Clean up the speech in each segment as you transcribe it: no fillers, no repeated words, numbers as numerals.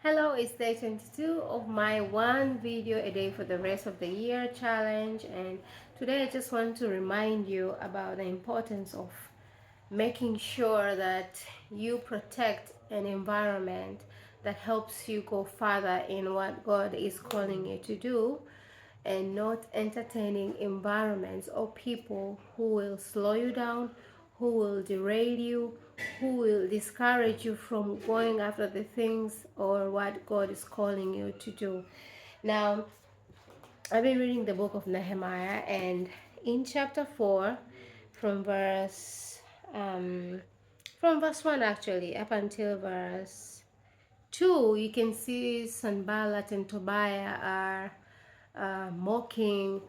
Hello, it's day 22 of my one video a day for the rest of the year challenge, and today I just want to remind you about the importance of making sure that you protect an environment that helps you go further in what God is calling you to do, and not entertaining environments or people who will slow you down, who will derail you, who will discourage you from going after the things or what God is calling you to do. Now, I've been reading the book of Nehemiah, and in chapter 4, from verse um, from verse 1 actually up until verse 2, you can see Sanballat and Tobiah are mocking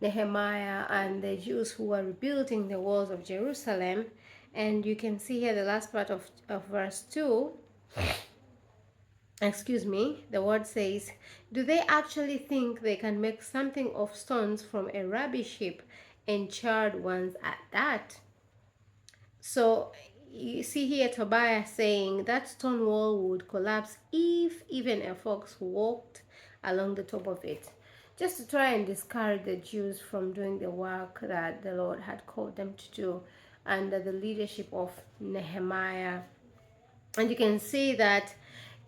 Nehemiah and the Jews who are rebuilding the walls of Jerusalem. And you can see here the last part of verse 2. Excuse me, the word says, do they actually think they can make something of stones from a rubbish heap and charred ones at that? So you see here Tobiah saying that stone wall would collapse if even a fox walked along the top of it, just to try and discourage the Jews from doing the work that the Lord had called them to do under the leadership of Nehemiah. And you can see that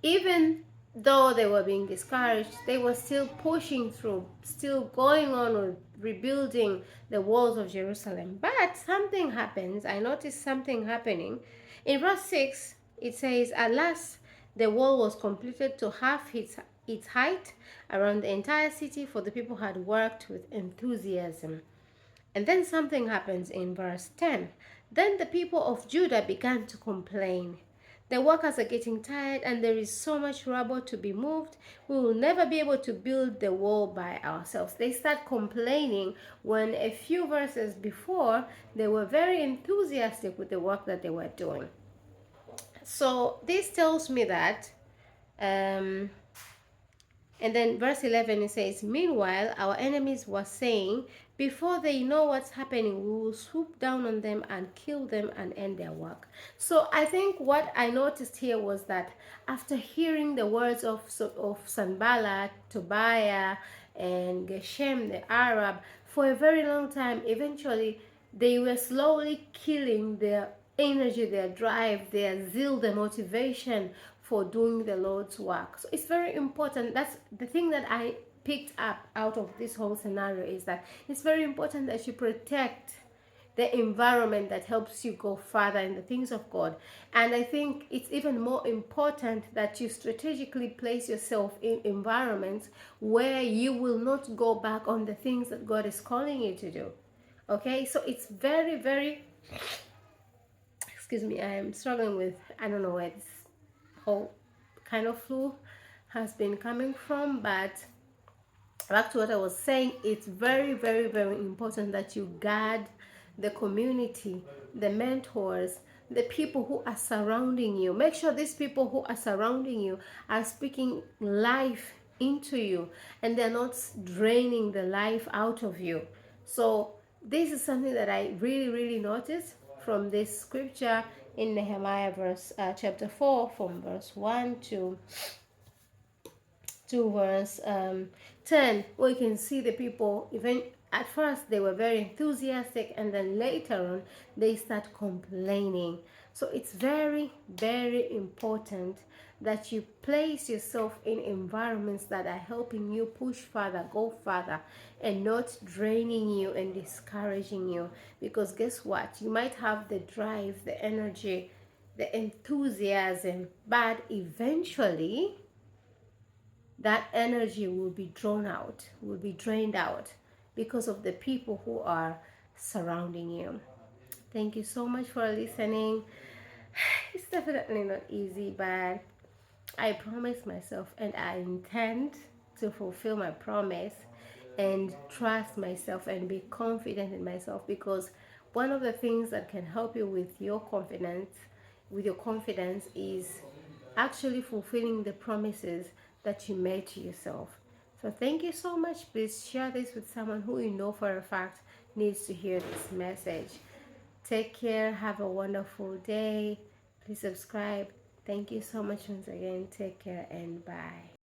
even though they were being discouraged, they were still pushing through, still going on with rebuilding the walls of Jerusalem. But something happens. I noticed something happening. In verse 6, it says, at last the wall was completed to half its height around the entire city, for the people had worked with enthusiasm. And then something happens in verse 10. Then the people of Judah began to complain. The workers are getting tired and there is so much rubble to be moved. We will never be able to build the wall by ourselves. They start complaining when a few verses before they were very enthusiastic with the work that they were doing. So this tells me that um, and then verse 11 it says, meanwhile, our enemies were saying, before they know what's happening, we will swoop down on them and kill them and end their work. So I think what I noticed here was that after hearing the words of Sanballat, Tobiah, and Geshem the Arab for a very long time, eventually they were slowly killing their energy, their drive, their zeal, their motivation for doing the Lord's work. So it's very important. That's the thing that I picked up out of this whole scenario, is that it's very important that you protect the environment that helps you go further in the things of God. And I think it's even more important that you strategically place yourself in environments where you will not go back on the things that God is calling you to do. Okay, so it's very, very, excuse me, I am struggling with, I don't know where this whole kind of flu has been coming from, but back to what I was saying, it's very, very, very important that you guard the community, the mentors, the people who are surrounding you. Make sure these people who are surrounding you are speaking life into you and they're not draining the life out of you. So this is something that I really, really noticed from this scripture in Nehemiah chapter 4, from verse 1 to verse 10, we can see the people, even at first they were very enthusiastic, and then later on they start complaining. So it's very, very important that you place yourself in environments that are helping you push further, go further, and not draining you and discouraging you. Because guess what? You might have the drive, the energy, the enthusiasm, but eventually that energy will be drawn out, will be drained out because of the people who are surrounding you. Thank you so much for listening. It's definitely not easy, but I promise myself and I intend to fulfill my promise and trust myself and be confident in myself, because one of the things that can help you with your confidence is actually fulfilling the promises that you made to yourself. So thank you so much. Please share this with someone who you know for a fact needs to hear this message. Take care. Have a wonderful day. Please subscribe. Thank you so much once again. Take care and bye.